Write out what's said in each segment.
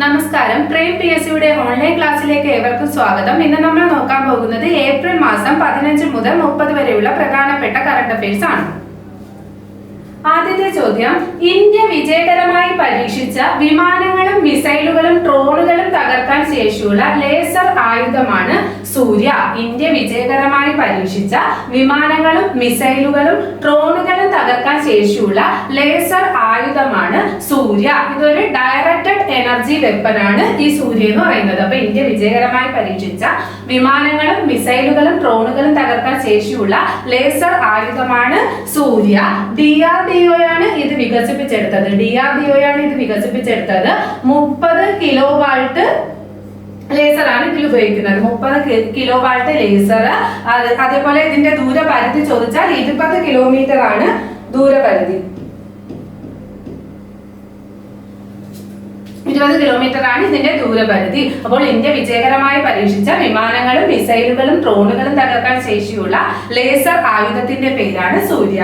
നമസ്കാരം. Train PSCയുടെ online ക്ലാസ്സിലേക്ക് ഏവർക്കും സ്വാഗതം. ഇന്ന് നമ്മൾ നോക്കാൻ പോകുന്നത് ഏപ്രിൽ മാസം 15 മുതൽ 30 വരെയുള്ള പ്രധാനപ്പെട്ട കറണ്ട് അഫയേഴ്സ് ആണ്. ആദ്യത്തെ ചോദ്യം, ഇന്ത്യ വിജയകരമായി പരീക്ഷിച്ച വിമാനങ്ങളും മിസൈലുകളും ഡ്രോണുകളും തകർക്കാൻ ശേഷിയുള്ള ലേസർ ആയുധമാണ് സൂര്യ. ഇന്ത്യ വിജയകരമായി പരീക്ഷിച്ച വിമാനങ്ങളും മിസൈലുകളും ഡ്രോണുകളും തകർക്കാൻ ശേഷിയുള്ള ലേസർ ആയുധമാണ് സൂര്യ. ഇതൊരു ഡയറക്റ്റഡ് എനർജി വെപ്പൺ ആണ് ഈ സൂര്യ എന്ന് പറയുന്നത്. അപ്പൊ ഇന്ത്യ വിജയകരമായി പരീക്ഷിച്ച വിമാനങ്ങളും മിസൈലുകളും ഡ്രോണുകളും തകർക്കാൻ ശേഷിയുള്ള ലേസർ ആയുധമാണ് സൂര്യ. DRDO ആണ് ഇത് വികസിപ്പിച്ചെടുത്തത്. 30 കിലോ വാൾട്ട് ലേസർ ആണ് ഇതിൽ ഉപയോഗിക്കുന്നത്. 30 കിലോ വാൾട്ട് ലേസർ. അതേപോലെ ഇതിന്റെ ദൂരപരിധി ചോദിച്ചാൽ 20 കിലോമീറ്റർ ആണ് ദൂരപരിധി. 20 കിലോമീറ്റർ ആണ് ഇതിന്റെ ദൂരപരിധി. അപ്പോൾ ഇന്ത്യ വിജയകരമായി പരീക്ഷിച്ച വിമാനങ്ങളും മിസൈലുകളും ഡ്രോണുകളും തകർക്കാൻ ശേഷിയുള്ള ലേസർ ആയുധത്തിന്റെ പേരാണ് സൂര്യ.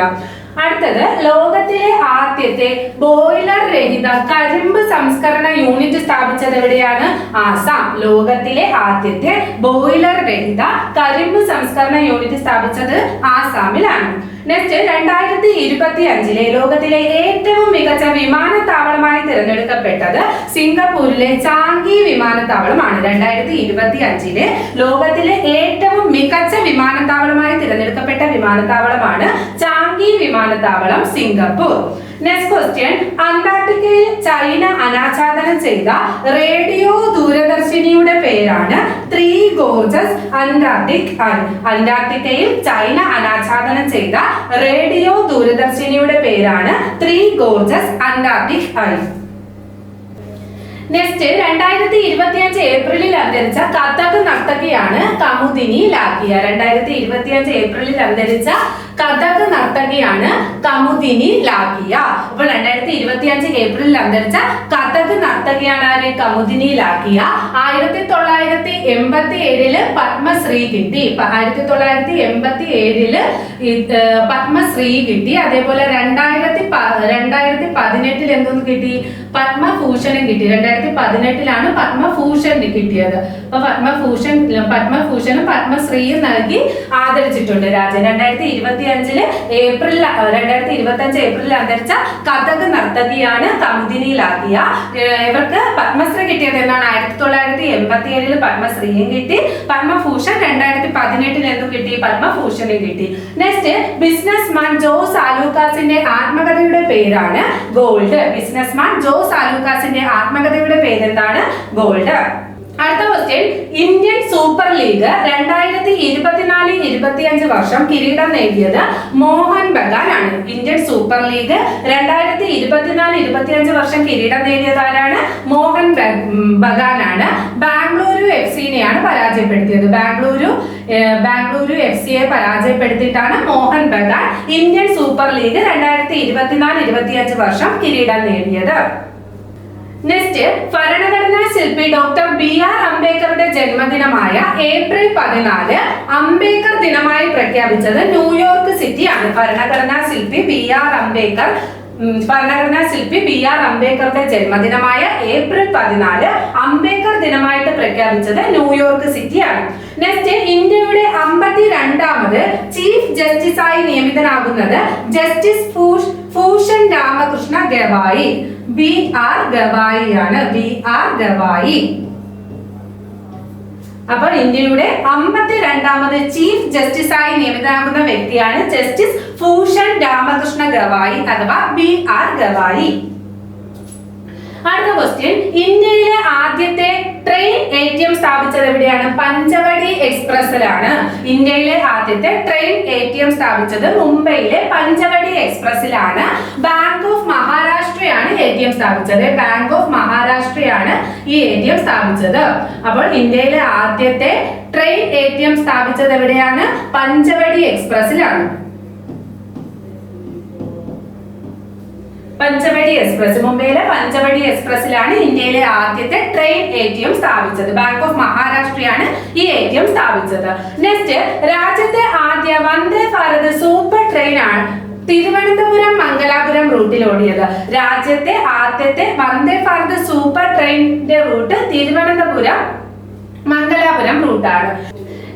അടുത്തത്, ലോകത്തിലെ ആദ്യത്തെ ബോയിലർ രഹിത കരിമ്പ് സംസ്കരണ യൂണിറ്റ് സ്ഥാപിച്ചത് എവിടെയാണ്? ആസാം. ലോകത്തിലെ ആദ്യത്തെ ബോയിലർ രഹിത കരിമ്പ് സംസ്കരണ യൂണിറ്റ് സ്ഥാപിച്ചത് ആസാമിലാണ്. നെക്സ്റ്റ്, 2025 ലോകത്തിലെ ഏറ്റവും മികച്ച വിമാനത്താവളമായി തിരഞ്ഞെടുക്കപ്പെട്ടത് സിംഗപ്പൂരിലെ ചാംഗി വിമാനത്താവളമാണ്. 2025 ലോകത്തിലെ ഏറ്റവും മികച്ച വിമാനത്താവളമായി തിരഞ്ഞെടുക്കപ്പെട്ട വിമാനത്താവളമാണ് ചാംഗി വിമാനത്താവളം, സിംഗപ്പൂർ. നെക്സ്റ്റ് ക്വസ്റ്റ്യൻ, അന്റാർട്ടിക്കയിൽ ചൈന അനാച്ഛാദനം ചെയ്ത റേഡിയോ ദൂരദർശിനിയുടെ പേരാണ് ത്രീ ഗോർജസ് അന്റാർട്ടിക് ഐ. അന്റാർട്ടിക്കയിൽ ചൈന അനാച്ഛാദനം ചെയ്ത റേഡിയോ ദൂരദർശിനിയുടെ പേരാണ് Three Gorges Antarctic Eye. Next, 2025 ഏപ്രിലിൽ അന്തരിച്ച കഥക് നർത്തകിയാണ് കമുദിനി ലാക്കിയ. 2025 ഏപ്രിലിൽ അന്തരിച്ച കഥക് നർത്തകിയാണ് കമുദിനി ലാക്കിയ. അപ്പോൾ 2025 ഏപ്രിലിൽ അന്തരിച്ച കഥക് നർത്തകിയാണ് ആര്? കമുദിനി ലാക്കിയ. 1987 പത്മശ്രീ കിട്ടി. 1987 പത്മശ്രീ കിട്ടി. അതേപോലെ 2018 എന്തോന്ന് കിട്ടി? പത്മഭൂഷണം കിട്ടി. 2018 പത്മഭൂഷൺ കിട്ടിയത്. അപ്പൊ പത്മഭൂഷണും പത്മശ്രീയും നൽകി ആദരിച്ചിട്ടുണ്ട് രാജ്യം. 2025 ഏപ്രിൽ അന്തരിച്ച കഥക് നർത്തകിയാണ് കമുദിനി ലാക്കിയ. ഇവർക്ക് പത്മശ്രീ കിട്ടിയത് എന്നാണ്? 1987 പത്മശ്രീയും കിട്ടി. പത്മഭൂഷൺ 2018 എന്തും കിട്ടി? പത്മഭൂഷണും കിട്ടി. നെക്സ്റ്റ്, ബിസിനസ്മാൻ ജോസ് ആലൂക്കാസിന്റെ ആത്മകഥയുടെ പേരാണ് ഗോൾഡ്. ബിസിനസ്മാൻ ജോസ് ആലൂക്കാസിന്റെ ആത്മകഥയുടെ പേരെന്താണ്? ഗോൾഡ്. അടുത്ത ക്വസ്റ്റ്യൻ, ഇന്ത്യൻ സൂപ്പർ ലീഗ് 2024-25 വർഷം കിരീടം നേടിയത് മോഹൻ ബഗാൻ ആണ്. ഇന്ത്യൻ സൂപ്പർ ലീഗ് 2024-25 വർഷം കിരീടം നേടിയത് ആരാണ്? മോഹൻ ബഗാൻ ആണ്. ബാംഗ്ലൂരു FC-നെയാണ് പരാജയപ്പെടുത്തിയത്. ബാംഗ്ലൂരു FC-യെ പരാജയപ്പെടുത്തിയിട്ടാണ് Mohun Bagan Indian Super League 2024-25 വർഷം കിരീടം നേടിയത്. നെക്സ്റ്റ്, ഭരണഘടനാ ശില്പി ഡോക്ടർ BR അംബേദ്കറുടെ ജന്മദിനമായ ഏപ്രിൽ 14 അംബേദ്കർ ദിനമായി പ്രഖ്യാപിച്ചത് ന്യൂയോർക്ക് സിറ്റിയാണ്. ഭരണഘടനാ ശില്പി BR അംബേദ്കറുടെ ജന്മദിനമായ ഏപ്രിൽ 14 അംബേദ്കർ ദിനമായിട്ട് പ്രഖ്യാപിച്ചത് ന്യൂയോർക്ക് സിറ്റിയാണ്. നെക്സ്റ്റ്, ഇന്ത്യയുടെ 52ാമത് ചീഫ് ജസ്റ്റിസായി നിയമിതനാകുന്നത് ജസ്റ്റിസ് ഭൂഷൺ രാമകൃഷ്ണ ഗവായി. BR ഗവായി ആണ്. BR ഗവായി. അപ്പോൾ ഇന്ത്യയുടെ 52ാമത് ചീഫ് ജസ്റ്റിസായി നിയമിതനാകുന്ന വ്യക്തിയാണ് ജസ്റ്റിസ് ഭൂഷൺ രാമകൃഷ്ണ ഗവായി അഥവാ BR ഗവായി. അടുത്ത ക്വസ്റ്റ്യൻ, ഇന്ത്യയിലെ ആദ്യത്തെ ട്രെയിൻ ATM സ്ഥാപിച്ചത് എവിടെയാണ്? പഞ്ചവടി എക്സ്പ്രസിലാണ്. ഇന്ത്യയിലെ ആദ്യത്തെ ട്രെയിൻ ATM സ്ഥാപിച്ചത് മുംബൈയിലെ പഞ്ചവടി എക്സ്പ്രസിലാണ്. ബാങ്ക് ഓഫ് മഹാരാഷ്ട്രയാണ് ATM സ്ഥാപിച്ചത്. ബാങ്ക് ഓഫ് മഹാരാഷ്ട്രയാണ് ഈ ATM സ്ഥാപിച്ചത്. അപ്പോൾ ഇന്ത്യയിലെ ആദ്യത്തെ ട്രെയിൻ ATM സ്ഥാപിച്ചത് എവിടെയാണ്? പഞ്ചവടി എക്സ്പ്രസിലാണ്. പഞ്ചവടി എക്സ്പ്രസ്, മുംബൈയിലെ പഞ്ചവടി എക്സ്പ്രസിലാണ് ഇന്ത്യയിലെ ആദ്യത്തെ ട്രെയിൻ ATM സ്ഥാപിച്ചത്. ബാങ്ക് ഓഫ് മഹാരാഷ്ട്രയാണ് ഈ ATM സ്ഥാപിച്ചത്. നെക്സ്റ്റ്, രാജ്യത്തെ ആദ്യ വന്ദേ ഭാരത് സൂപ്പർ ട്രെയിൻ തിരുവനന്തപുരം മംഗലാപുരം റൂട്ടിൽ ഓടിയത്. രാജ്യത്തെ ആദ്യത്തെ വന്ദേ ഭാരത് സൂപ്പർ ട്രെയിനിന്റെ റൂട്ട് തിരുവനന്തപുരം മംഗലാപുരം റൂട്ടാണ്.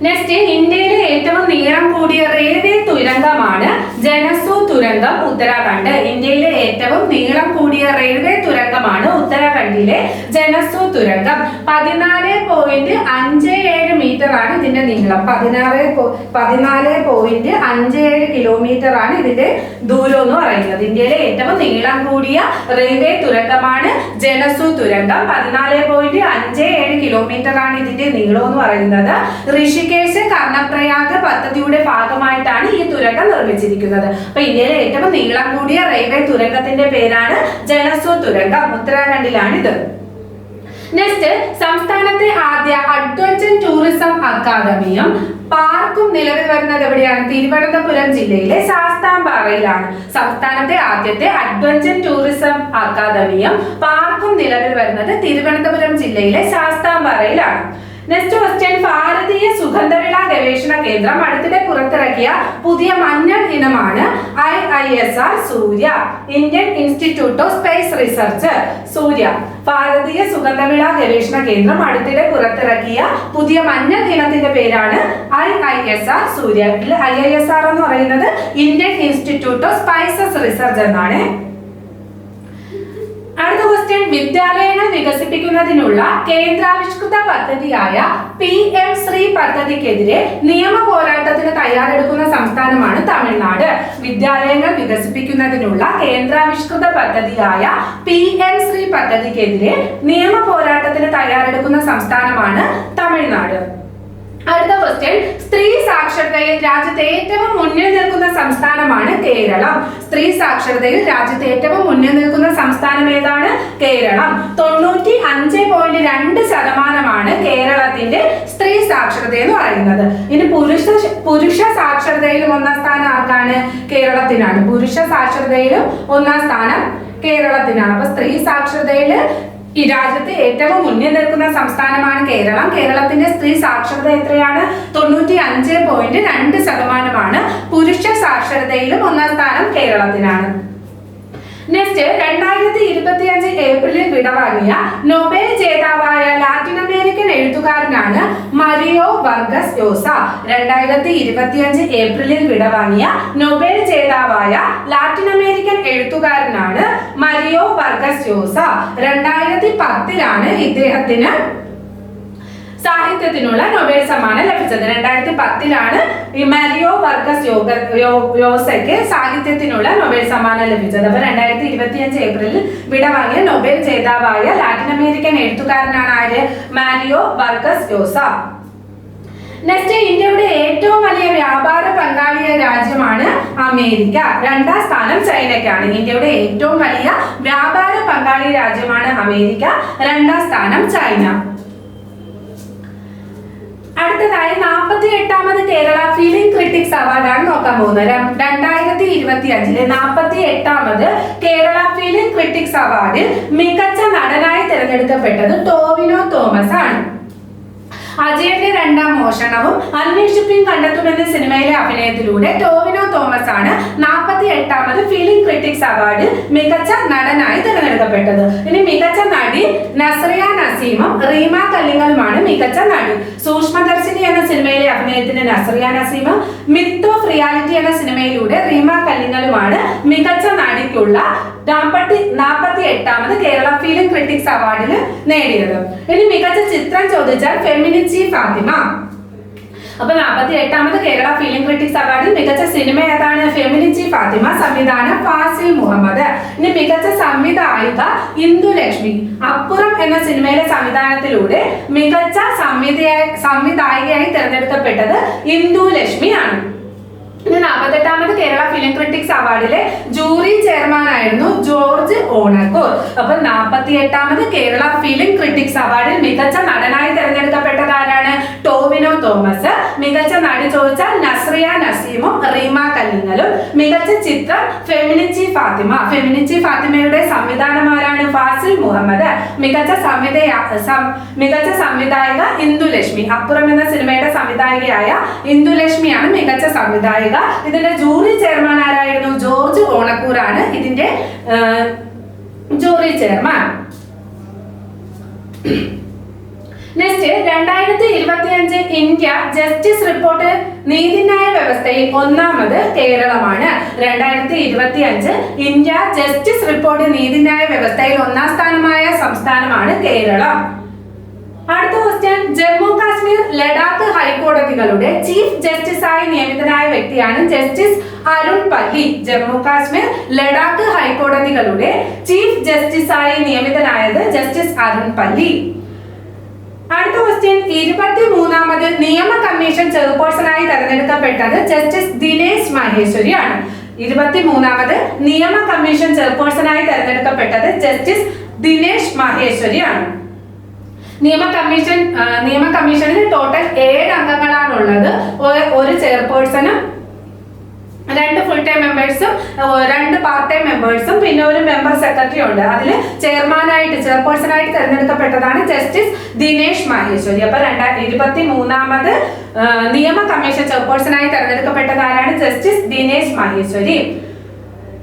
നെക്സ്റ്റ്, ഇന്ത്യയിലെ ഏറ്റവും നീളം കൂടിയ റെയിൽവേ തുരങ്കമാണ് ജനസു തുരങ്കം, ഉത്തരാഖണ്ഡ്. ഇന്ത്യയിലെ ഏറ്റവും നീളം കൂടിയ റെയിൽവേ തുരങ്കമാണ് ഉത്തരാഖണ്ഡിലെ ജനസു തുരങ്കം. 14.57 മീറ്റർ ആണ് ഇതിന്റെ നീളം. 14.57 കിലോമീറ്റർ ആണ് ഇതിന്റെ ദൂരം എന്ന് പറയുന്നത്. ഇന്ത്യയിലെ ഏറ്റവും നീളം കൂടിയ റെയിൽവേ തുരങ്കമാണ് ജനസു തുരങ്കം. 14.57 കിലോമീറ്റർ ആണ് ഇതിന്റെ നീളം എന്ന് പറയുന്നത്. ഋഷികേശ് കർണപ്രയാഗ് പദ്ധതിയുടെ ഭാഗമായിട്ടാണ് ഈ തുരങ്കം നിർമ്മിച്ചിരിക്കുന്നത്. അപ്പൊ ഇന്ത്യയിലെ ഏറ്റവും നീളം കൂടിയ റെയിൽവേ തുരങ്കത്തിന്റെ പേരാണ് ജനസു തുരങ്കം. ഉത്തരാഖണ്ഡിലാണ് ഇത്. നെക്സ്റ്റ്, സംസ്ഥാനത്തെ ആദ്യ അഡ്വഞ്ചർ ടൂറിസം അക്കാദമിയും പാർക്കും നിലവിൽ വരുന്നത് എവിടെയാണ്? തിരുവനന്തപുരം ജില്ലയിലെ ശാസ്താംപാറയിലാണ്. സംസ്ഥാനത്തെ ആദ്യത്തെ അഡ്വഞ്ചർ ടൂറിസം അക്കാദമിയും പാർക്കും നിലവിൽ വരുന്നത് തിരുവനന്തപുരം ജില്ലയിലെ ശാസ്താംപാറയിലാണ്. നെക്സ്റ്റ് ക്വസ്റ്റ്യൻ, ഭാരതീയ സുഗന്ധവിള ഗവേഷണ കേന്ദ്രം അടുത്തിടെ പുറത്തിറക്കിയ പുതിയ മഞ്ഞൾ ഇനമാണ് IISR Surya, Indian Institute of Space Research. Surya, ഭാരതീയ സുഗന്ധവിള ഗവേഷണ കേന്ദ്രം അടുത്തിടെ പുറത്തിറക്കിയ പുതിയ മഞ്ഞൾ ഇനത്തിന്റെ പേരാണ് IISR സൂര്യ. IISR എന്ന് പറയുന്നത് Indian Institute of spices research എന്നാണ്. അടുത്ത ക്വസ്റ്റ്യൻ, വിദ്യാലയങ്ങൾ വികസിപ്പിക്കുന്നതിനുള്ള കേന്ദ്രാവിഷ്കൃത പദ്ധതിയായ PM ശ്രീ പദ്ധതിക്കെതിരെ നിയമ പോരാട്ടത്തിന് തയ്യാറെടുക്കുന്ന സംസ്ഥാനമാണ് തമിഴ്നാട്. വിദ്യാലയങ്ങൾ വികസിപ്പിക്കുന്നതിനുള്ള കേന്ദ്രാവിഷ്കൃത പദ്ധതിയായ PM ശ്രീ പദ്ധതിക്കെതിരെ നിയമ പോരാട്ടത്തിന് തയ്യാറെടുക്കുന്ന സംസ്ഥാനമാണ് തമിഴ്നാട്. അടുത്ത ക്വസ്റ്റ്യൻ, സ്ത്രീ സാക്ഷരതയിൽ രാജ്യത്തെ ഏറ്റവും മുന്നിൽ നിൽക്കുന്ന സംസ്ഥാനമാണ് കേരളം. സ്ത്രീ സാക്ഷരതയിൽ രാജ്യത്തെ ഏറ്റവും മുന്നിൽ നിൽക്കുന്ന സംസ്ഥാനം ഏതാണ്? കേരളം. 95.2% കേരളത്തിന്റെ സ്ത്രീ സാക്ഷരത എന്ന് പറയുന്നത്. ഇനി പുരുഷ സാക്ഷരതയിലും ഒന്നാം സ്ഥാനം ആർക്കാണ്? കേരളത്തിനാണ്. പുരുഷ സാക്ഷരതയിലും ഒന്നാം സ്ഥാനം കേരളത്തിനാണ്. അപ്പൊ സ്ത്രീ സാക്ഷരതയില് ഈ രാജ്യത്ത് ഏറ്റവും മുന്നിൽ നിൽക്കുന്ന സംസ്ഥാനമാണ് കേരളം. കേരളത്തിന്റെ സ്ത്രീ സാക്ഷരത എത്രയാണ്? 95.2%. പുരുഷ സാക്ഷരതയിലും ഒന്നാം സ്ഥാനം കേരളത്തിനാണ്. നെക്സ്റ്റ്, 2025 ഏപ്രിലിൽ വിടവാങ്ങിയ നൊബേൽ ജേതാവായ ലാറ്റിൻ അമേരിക്കൻ എഴുത്തുകാരനാണ് മരിയോ വർഗസ് യോസ. 2025 ഏപ്രിലിൽ വിടവാങ്ങിയ നൊബേൽ ജേതാവായ ലാറ്റിൻ അമേരിക്കൻ എഴുത്തുകാരനാണ് മരിയോ വർഗസ് യോസ. 2010 ഇദ്ദേഹത്തിന് സാഹിത്യത്തിനുള്ള നൊബേൽ സമ്മാനം ലഭിച്ചത്. 2010 ഈ മരിയോ വർഗസ് യോസയ്ക്ക് സാഹിത്യത്തിനുള്ള നൊബേൽ സമ്മാനം ലഭിച്ചത്. അപ്പൊ 2025 ഏപ്രിലിൽ വിടവാങ്ങിയ നൊബേൽ ജേതാവായ ലാറ്റിൻ അമേരിക്കൻ എഴുത്തുകാരനാണ് ആര്? Mario Varghese Llosa. നെക്സ്റ്റ്, ഇന്ത്യയുടെ ഏറ്റവും വലിയ വ്യാപാര പങ്കാളിയ രാജ്യമാണ് അമേരിക്ക. രണ്ടാം സ്ഥാനം ചൈനയ്ക്കാണ്. ഇന്ത്യയുടെ ഏറ്റവും വലിയ വ്യാപാര പങ്കാളി രാജ്യമാണ് അമേരിക്ക. രണ്ടാം സ്ഥാനം ചൈന. അടുത്തതായി 48ാമത് കേരള ഫിലിം ക്രിട്ടിക്സ് അവാർഡാണ് നോക്കാൻ പോകുന്നത്. 2025 48ാമത് കേരള ഫിലിം ക്രിട്ടിക്സ് അവാർഡിൽ മികച്ച നടനായി തിരഞ്ഞെടുക്കപ്പെട്ടത് ടോവിനോ തോമസ് ആണ്. അജയന്റെ രണ്ടാം മോഷണവും അന്വേഷിപ്പിൻ കണ്ടെത്തുമെന്ന സിനിമയിലെ അഭിനയത്തിലൂടെ ടോവിനോ തോമസ് ആണ് 48ാമത് ഫിലിം ക്രിട്ടിക്സ് അവാർഡ് മികച്ച നടനായി തിരഞ്ഞെടുക്കപ്പെട്ടത്. ഇനി മികച്ച നടി നസ്രിയ നസീമും റീമ കല്ലിങ്ങലുമാണ് മികച്ച നടി. സൂക്ഷ്മദർശിനി എന്ന സിനിമയിലെ അഭിനയത്തിന് നസ്രിയ നസീമും മിത്ത് ഓഫ് റിയാലിറ്റി എന്ന സിനിമയിലൂടെ റീമ കല്ലിങ്ങലുമാണ് മികച്ച നടിക്കുള്ള 48ാമത് കേരള ഫിലിം ക്രിട്ടിക്സ് അവാർഡിൽ നേടിയത്. ഇനി മികച്ച ചിത്രം ചോദിച്ചാൽ ഫെമിനിച്ചി ഫാത്തിമ. അപ്പൊ 48ാമത് കേരള ഫിലിം ക്രിട്ടിക്സ് അവാർഡിൽ മികച്ച സിനിമ ഏതാണ്? ഫെമിനിച്ചി ഫാത്തിമ. സംവിധാനം ഫാസിൽ മുഹമ്മദ്. ഇനി മികച്ച സംവിധായിക ഇന്ദുലക്ഷ്മി. അപ്പുറം എന്ന സിനിമയിലെ സംവിധാനത്തിലൂടെ മികച്ച സംവിധായികയായി തിരഞ്ഞെടുക്കപ്പെട്ടത് ഇന്ദുലക്ഷ്മിയാണ്. ഇനി 48ാമത് കേരള ഫിലിം ക്രിട്ടിക്സ് അവാർഡിലെ ജൂറി ചെയർമാൻ ആയിരുന്നു ജോർജ് ഓണക്കൂർ. അപ്പൊ 48ാമത് കേരള ഫിലിം ക്രിട്ടിക്സ് അവാർഡിൽ മികച്ച നടനായി തിരഞ്ഞെടുക്കപ്പെട്ടത് ആരാണ്? ടോവിനോ തോമസ്. മികച്ച നടി ചോദിച്ചാൽ നസ്രിയ നസീമും റീമ കല്ലിങ്ങലും. മികച്ച ചിത്രം ഫെമിനിച്ചി ഫാത്തിമ. ഫെമിനിച്ചി ഫാത്തിമയുടെ സംവിധാനം ആരാണ്? ഫാസിൽ മുഹമ്മദ്. മികച്ച സംവിധായിക ഇന്ദുലക്ഷ്മി. അപ്പുറം എന്ന സിനിമയുടെ സംവിധായികയായ ഇന്ദുലക്ഷ്മിയാണ് മികച്ച സംവിധായിക. ഇതിന്റെ ജൂറി ചെയർമാൻ ആരായിരുന്നു? George jury chairman. Next 2025 India justice report നീതിന്യായ വ്യവസ്ഥയിൽ ഒന്നാമത് കേരളമാണ്. 2025 ഇന്ത്യ ജസ്റ്റിസ് റിപ്പോർട്ട് നീതിന്യായ വ്യവസ്ഥയിൽ ഒന്നാം സ്ഥാനമായ സംസ്ഥാനമാണ് കേരളം. അടുത്ത ക്വസ്റ്റ്യൻ, ജമ്മു കാശ്മീർ ലഡാക്ക് ഹൈക്കോടതികളുടെ ചീഫ് ജസ്റ്റിസായി നിയമിതനായ വ്യക്തിയാണ് ജസ്റ്റിസ് അരുൺ പല്ലി. ജമ്മു കാശ്മീർ ലഡാക്ക് ഹൈക്കോടതികളുടെ ചീഫ് ജസ്റ്റിസായി നിയമിതനായത് ജസ്റ്റിസ് അരുൺ പല്ലി. അടുത്ത ക്വസ്റ്റ്യൻ, 23ാമത് നിയമ കമ്മീഷൻ ചെയർപേഴ്സണായി തെരഞ്ഞെടുക്കപ്പെട്ടത് ജസ്റ്റിസ് ദിനേശ് മഹേശ്വരിയാണ്. 23ാമത് നിയമ കമ്മീഷൻ ചെയർപേഴ്സണായി തെരഞ്ഞെടുക്കപ്പെട്ടത് ജസ്റ്റിസ് ദിനേശ് മഹേശ്വരിയാണ്. നിയമ കമ്മീഷനിൽ ടോട്ടൽ 7 അംഗങ്ങളാണുള്ളത്. ഒരു ചെയർപേഴ്സണും 2 ഫുൾ ടൈം മെമ്പേഴ്സും 2 പാർട്ട് ടൈം മെമ്പേഴ്സും പിന്നെ ഒരു മെമ്പർ സെക്രട്ടറി ഉണ്ട്. അതിൽ ചെയർപേഴ്സണായിട്ട് തെരഞ്ഞെടുക്കപ്പെട്ടതാണ് ജസ്റ്റിസ് ദിനേശ് മഹേശ്വരി. അപ്പൊ 23ാമത് നിയമ കമ്മീഷൻ ചെയർപേഴ്സണായി തെരഞ്ഞെടുക്കപ്പെട്ടത് ആരാണ്? ജസ്റ്റിസ് ദിനേശ് മഹേശ്വരി.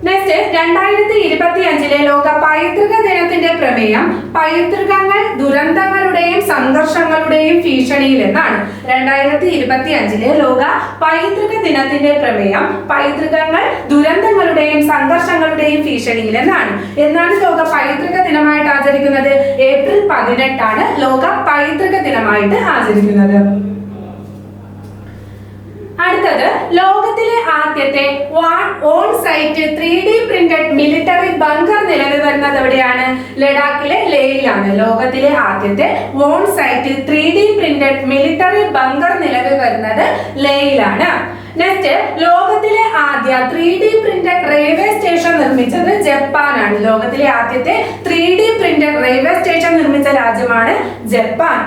നെക്സ്റ്റ്, 2025 ലോക പൈതൃക ദിനത്തിന്റെ പ്രമേയം പൈതൃകങ്ങൾ ദുരന്തങ്ങളുടെയും സംഘർഷങ്ങളുടെയും ഭീഷണിയിൽ എന്നാണ്. 2025 ലോക പൈതൃക ദിനത്തിന്റെ പ്രമേയം പൈതൃകങ്ങൾ ദുരന്തങ്ങളുടെയും സംഘർഷങ്ങളുടെയും ഭീഷണിയിൽ എന്നാണ്. എന്നാണ് ലോക പൈതൃക ദിനമായിട്ട് ആചരിക്കുന്നത്? ഏപ്രിൽ 18 ആണ് ലോക പൈതൃക ദിനമായിട്ട് ആചരിക്കുന്നത്. അടുത്തത്, ലോകത്തിലെ ആദ്യത്തെ on site 3D printed military bunker നിലവിൽ വരുന്നത് എവിടെയാണ്? ലഡാക്കിലെ ലേയിലാണ്. ലോകത്തിലെ ആദ്യത്തെ on site 3D printed military bunker നിലവിൽ വരുന്നത് ലേയിലാണ്. നെക്സ്റ്റ്, ലോകത്തിലെ ആദ്യ 3D പ്രിന്റഡ് റെയിൽവേ സ്റ്റേഷൻ നിർമ്മിച്ചത് ജപ്പാനാണ്. ലോകത്തിലെ ആദ്യത്തെ 3D പ്രിന്റഡ് റെയിൽവേ സ്റ്റേഷൻ നിർമ്മിച്ച രാജ്യമാണ് ജപ്പാൻ.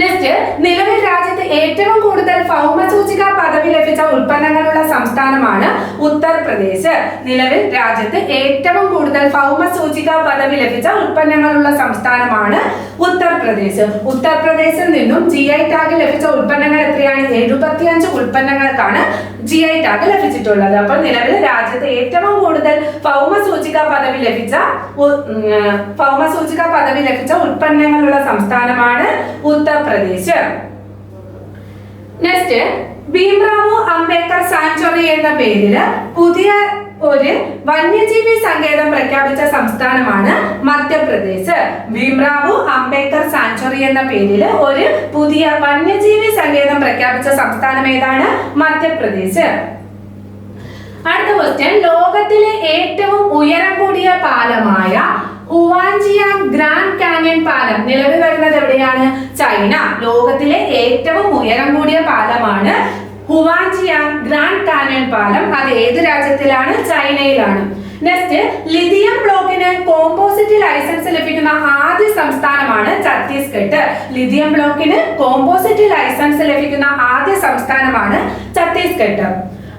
നെക്സ്റ്റ്, നിലവിൽ രാജ്യത്ത് ഏറ്റവും കൂടുതൽ ഭൗമസൂചിക പദവി ലഭിച്ച ഉൽപ്പന്നങ്ങളുള്ള സംസ്ഥാനമാണ് ഉത്തർപ്രദേശ്. നിലവിൽ രാജ്യത്ത് ഏറ്റവും കൂടുതൽ ഭൗമസൂചിക പദവി ലഭിച്ച ഉൽപ്പന്നങ്ങളുള്ള സംസ്ഥാനമാണ് ഉത്തർപ്രദേശ്. ഉത്തർപ്രദേശിൽ നിന്നും GI ടാഗ് ലഭിച്ച ഉൽപ്പന്നങ്ങൾ എത്രയാണ്? 75 ഉൽപ്പന്നങ്ങൾക്കാണ് GI ടാഗ് ലഭിച്ചിട്ടുള്ളത്. അപ്പോൾ നിലവിൽ രാജ്യത്ത് ഏറ്റവും കൂടുതൽ ഭൗമസൂചിക പദവി ലഭിച്ച ഉൽപ്പന്നങ്ങളുള്ള സംസ്ഥാനമാണ് ഉത്തർപ്രദേശ്. നെക്സ്റ്റ്, ഭീംറാവു അംബേദ്കർ സാങ്ച്വറി എന്ന പേരില് പുതിയ ഒരു വന്യജീവി സങ്കേതം പ്രഖ്യാപിച്ച സംസ്ഥാനമാണ് മധ്യപ്രദേശ്. ഭീംറാവു അംബേദ്കർ സാങ്ച്വറി എന്ന പേരിൽ ഒരു പുതിയ വന്യജീവി സങ്കേതം പ്രഖ്യാപിച്ച സംസ്ഥാനം ഏതാണ്? മധ്യപ്രദേശ്. അടുത്ത ക്വസ്റ്റ്യൻ, ലോകത്തിലെ ഏറ്റവും ഉയരം കൂടിയ പാലമായ ഹുവാൻജിയാങ് ഗ്രാൻഡ് കാന്യൻ പാലം നിലവിൽ വരുന്നത് എവിടെയാണ്? ചൈന. ലോകത്തിലെ ഏറ്റവും ഉയരം കൂടിയ പാലമാണ് ഹുവാൻജിയാങ് ഗ്രാൻഡ് കാന്യൻ പാലം. അത് ഏത് രാജ്യത്തിലാണ്? ചൈനയിലാണ്. നെക്സ്റ്റ്, ലിഥിയം ബ്ലോക്കിന് കോമ്പോസിറ്റ് ലൈസൻസ് ലഭിക്കുന്ന ആദ്യ സംസ്ഥാനമാണ് ഛത്തീസ്ഗഡ്. ലിഥിയം ബ്ലോക്കിന് കോമ്പോസിറ്റ് ലൈസൻസ് ലഭിക്കുന്ന ആദ്യ സംസ്ഥാനമാണ് ഛത്തീസ്ഗഡ്.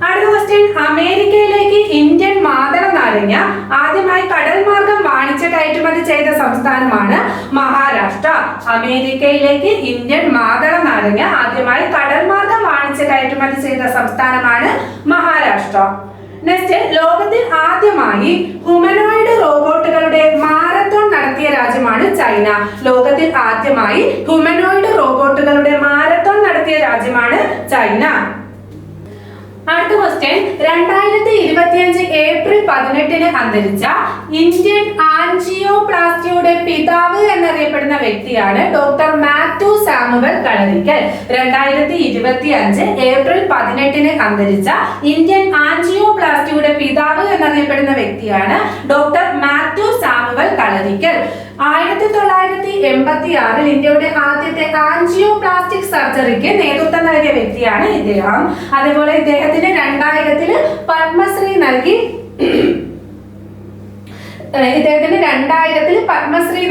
അടുത്ത ക്വസ്റ്റ്യൻ, അമേരിക്കയിലേക്ക് ഇന്ത്യൻ മാതള നാരങ്ങ ആദ്യമായി കടൽ മാർഗം വാണിജ്യ കയറ്റുമതി ചെയ്ത സംസ്ഥാനമാണ് മഹാരാഷ്ട്ര. അമേരിക്കയിലേക്ക് ഇന്ത്യൻ മാതള നാരങ്ങ ആദ്യമായി കടൽ മാർഗം വാണിജ്യ കയറ്റുമതി ചെയ്ത സംസ്ഥാനമാണ് മഹാരാഷ്ട്ര. നെക്സ്റ്റ്, ലോകത്തിൽ ആദ്യമായി ഹ്യൂമനോയിഡ് റോബോട്ടുകളുടെ മാരത്തോൺ നടത്തിയ രാജ്യമാണ് ചൈന. ലോകത്തിൽ ആദ്യമായി ഹ്യൂമനോയിഡ് റോബോട്ടുകളുടെ മാരത്തോൺ നടത്തിയ രാജ്യമാണ് ചൈന. അടുത്ത ക്വസ്റ്റ്യൻ, 2025 ഏപ്രിൽ 18 അന്തരിച്ച ഇന്ത്യൻ ആൻജിയോപ്ലാസ്റ്റിയുടെ പിതാവ് എന്നറിയപ്പെടുന്ന വ്യക്തിയാണ് ഡോക്ടർ മാത്യു സാമുവൽ കളരിക്കൽ. 2025 ഏപ്രിൽ 18 അന്തരിച്ച ഇന്ത്യൻ ആൻജിയോപ്ലാസ്റ്റിയുടെ പിതാവ് എന്നറിയപ്പെടുന്ന വ്യക്തിയാണ് ഡോക്ടർ മാത്യു സാമുവൽ കളരിക്കൽ. 1986 ഇന്ത്യയുടെ ആദ്യത്തെ ആൻജിയോപ്ലാസ്റ്റിക് സർജറിക്ക് നേതൃത്വം നൽകിയ വ്യക്തിയാണ് ഇദ്ദേഹം. അതേപോലെ ഇദ്ദേഹത്തിന് 2000 പത്മശ്രീ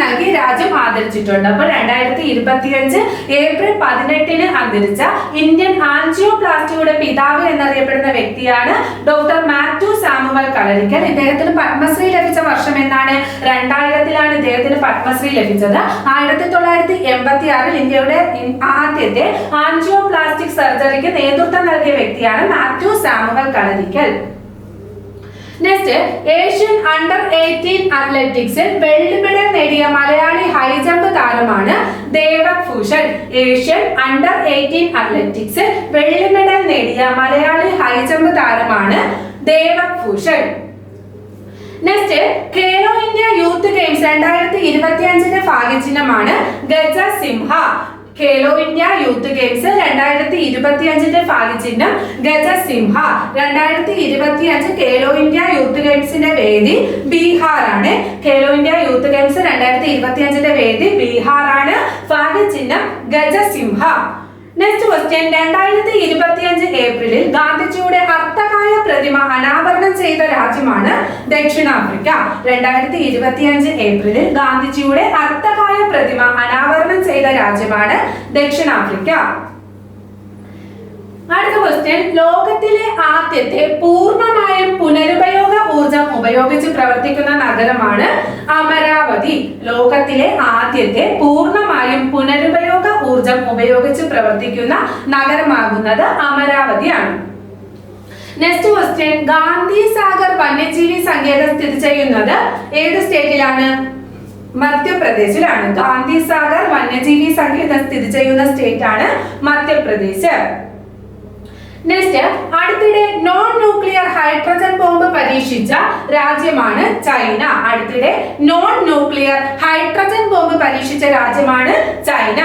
നൽകി രാജ്യം ആദരിച്ചിട്ടുണ്ട്. അപ്പോൾ 2025 ഏപ്രിൽ 18 അന്തരിച്ച ഇന്ത്യൻ ആൻജിയോപ്ലാസ്റ്റിയുടെ പിതാവ് എന്നറിയപ്പെടുന്ന വ്യക്തിയാണ് ഡോക്ടർ മാത്യു സാമുവൽ കളരിക്കൽ. ഇദ്ദേഹത്തിന് പത്മശ്രീ ലഭിച്ച വർഷം എന്നാണ്? 2000 ഇദ്ദേഹത്തിന് പത്മശ്രീ ലഭിച്ചത്. 1986 ഇന്ത്യയുടെ ആദ്യത്തെ ആൻജിയോപ്ലാസ്റ്റിക് സർജറിക്ക് നേതൃത്വം നൽകിയ വ്യക്തിയാണ് മാത്യു സാമുവൽ കളരിക്കൽ. നെക്സ്റ്റ് ഏഷ്യൻ അണ്ടർ 18 അത്ലറ്റിക്സിൽ വെള്ളി മെഡൽ നേടിയ മലയാളി ഹൈ ജമ്പ് താരമാണ് ദേവക് ഭൂഷൺ. ഏഷ്യൻ അണ്ടർ 18 അത്ലറ്റിക്സിൽ വെള്ളി മെഡൽ നേടിയ മലയാളി ഹൈ ജമ്പ് താരമാണ് Devak Bhushan. Next Khelo India youth games 2025 ഭാഗ്യചിഹ്നമാണ് Gajasimha. Khelo India youth games 2025 ഭാഗ്യചിഹ്നം ഗജസിംഹ. 2025 ഖേലോ ഇന്ത്യ യൂത്ത് ഗെയിംസിന്റെ വേദി ബീഹാറാണ്. ഖേലോ ഇന്ത്യ യൂത്ത് ഗെയിംസ് 2025 വേദി ബീഹാറാണ്. ഭാഗ്യചിഹ്നം ഗജസിംഹ. നെക്സ്റ്റ് ക്വസ്റ്റ്യൻ 2025 ഏപ്രിലിൽ ഗാന്ധിജിയുടെ അർദ്ധകായ പ്രതിമ അനാവരണം ചെയ്ത രാജ്യമാണ് ദക്ഷിണാഫ്രിക്ക. 2025 ഏപ്രിലിൽ ഗാന്ധിജിയുടെ അർദ്ധകായ പ്രതിമ അനാവരണം ചെയ്ത രാജ്യമാണ് ദക്ഷിണാഫ്രിക്ക. അടുത്ത ക്വസ്റ്റ്യൻ ലോകത്തിലെ ആദ്യത്തെ പൂർണ്ണമായും പുനരുപയോഗ ഊർജം ഉപയോഗിച്ച് പ്രവർത്തിക്കുന്ന നഗരമാണ് അമരാവതി. ലോകത്തിലെ ആദ്യത്തെ പൂർണ്ണമായും പുനരുപയോഗ ഊർജം ഉപയോഗിച്ച് പ്രവർത്തിക്കുന്ന നഗരമാകുന്നത് അമരാവതിയാണ്. നെക്സ്റ്റ് ക്വസ്റ്റ്യൻ ഗാന്ധി സാഗർ വന്യജീവി സങ്കേതം സ്ഥിതി ചെയ്യുന്നത് ഏത് സ്റ്റേറ്റിലാണ്? മധ്യപ്രദേശിലാണ്. ഗാന്ധി സാഗർ വന്യജീവി സങ്കേതം സ്ഥിതി ചെയ്യുന്ന സ്റ്റേറ്റ് ആണ് മധ്യപ്രദേശ്. നെക്സ്റ്റ് അടുത്തിടെ നോൺ ന്യൂക്ലിയർ ഹൈഡ്രജൻ ബോംബ് പരീക്ഷിച്ച രാജ്യമാണ് ചൈന. അടുത്തിടെ നോൺ ന്യൂക്ലിയർ ഹൈഡ്രജൻ ബോംബ് പരീക്ഷിച്ച രാജ്യമാണ് ചൈന.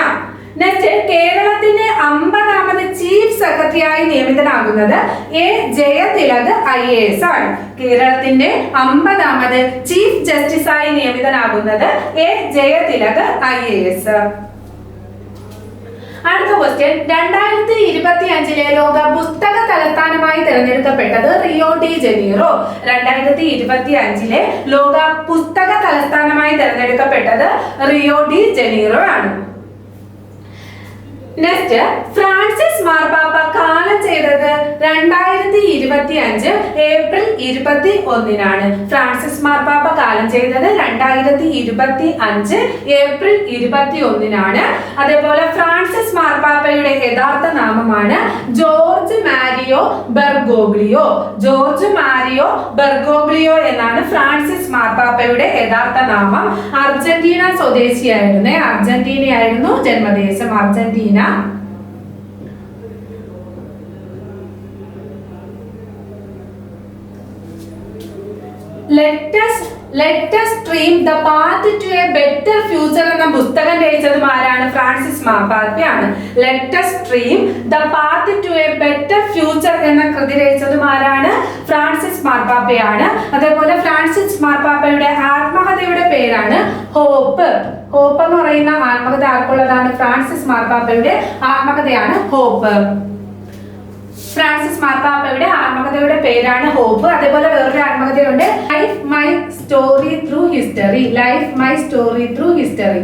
നെക്സ്റ്റ് കേരളത്തിന്റെ 50ാമത് ചീഫ് സെക്രട്ടറിയായി നിയമിതനാകുന്നത് എ ജയതിലക് IAS ആണ്. കേരളത്തിന്റെ 50ാമത് ചീഫ് ജസ്റ്റിസായി നിയമിതനാകുന്നത് എ ജയതിലക് IAS. അടുത്ത ക്വസ്റ്റ്യൻ 2025 ലോക പുസ്തക തലസ്ഥാനമായി തിരഞ്ഞെടുക്കപ്പെട്ടത് റിയോ ഡി ജനീറോ. 2025 ലോക പുസ്തക തലസ്ഥാനമായി തിരഞ്ഞെടുക്കപ്പെട്ടത് റിയോ ഡി ജനീറോ ആണ്. നെക്സ്റ്റ് ഫ്രാൻസിസ് മാർപ്പാപ്പ കാലം ചെയ്തത് 2025 ഏപ്രിൽ 21 ഫ്രാൻസിസ് മാർപ്പാപ്പ കാലം ചെയ്തത് 2025 ഏപ്രിൽ 21 അതേപോലെ ഫ്രാൻസിസ് മാർപ്പാപ്പയുടെ യഥാർത്ഥ നാമമാണ് Jorge Mario Bergoglio. Jorge Mario Bergoglio എന്നാണ് ഫ്രാൻസിസ് മാർപ്പാപ്പയുടെ യഥാർത്ഥ നാമം. അർജന്റീന സ്വദേശിയായിരുന്നു. അർജന്റീനയായിരുന്നു ജന്മദേശം, Argentina. Let us dream the path to a better future എന്ന പുസ്തകം രചിച്ചതും ആരാണ്? Francis മാർപ്പാപ്പയാണ്. Let us dream the path to a better future എന്ന കൃതി രചിച്ചതും ആരാണ്? ഫ്രാൻസിസ് മാർപ്പാപ്പയാണ്. അതേപോലെ ഫ്രാൻസിസ് മാർപ്പാപ്പയുടെ ആത്മകഥയുടെ പേരാണ് ഹോപ്പ്. ഹോപ്പ് എന്ന് പറയുന്ന ആത്മകഥ ആർക്കുള്ളതാണ്? ഫ്രാൻസിസ് മാർപ്പാപ്പയുടെ ആത്മകഥയാണ് ഹോപ്പ്. ഫ്രാൻസിസ് മാർപ്പാപ്പയുടെ ആത്മകഥയുടെ പേരാണ് ഹോപ്പ്. അതേപോലെ വേറൊരു ആത്മകഥയുണ്ട് life my story through history. Life my story through history.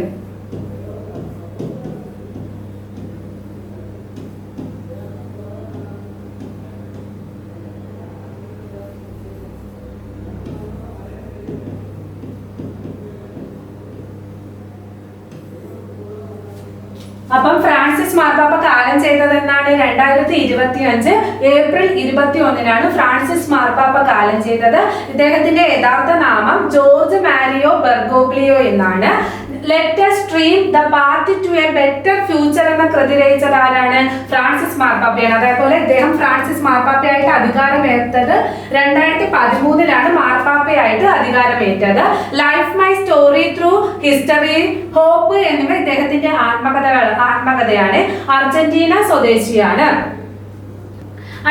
അപ്പം ഫ്രാൻസിസ് മാർപ്പാപ്പ കാലം ചെയ്തത് എന്നാണ്? 2025 ഏപ്രിൽ 21 ഫ്രാൻസിസ് മാർപ്പാപ്പ കാലം ചെയ്തത്. ഇദ്ദേഹത്തിന്റെ യഥാർത്ഥ നാമം ജോർജ് മാരിയോ ബെർഗോഗ്ലിയോ എന്നാണ്. Let us dream the path to a better future എന്ന കൃതി രചിച്ചത് ആരാണ്? ഫ്രാൻസിസ് മാർപ്പാപ്പയാണ്. അതേപോലെ ഇദ്ദേഹം ഫ്രാൻസിസ് മാർപ്പാപ്പയായിട്ട് അധികാരമേറ്റത് 2013 മാർപ്പാപ്പയായിട്ട് അധികാരമേറ്റത്. Life my story through history, hope എന്നിവ ഇദ്ദേഹത്തിന്റെ ആത്മകഥയാണ്. അർജന്റീന സ്വദേശിയാണ്.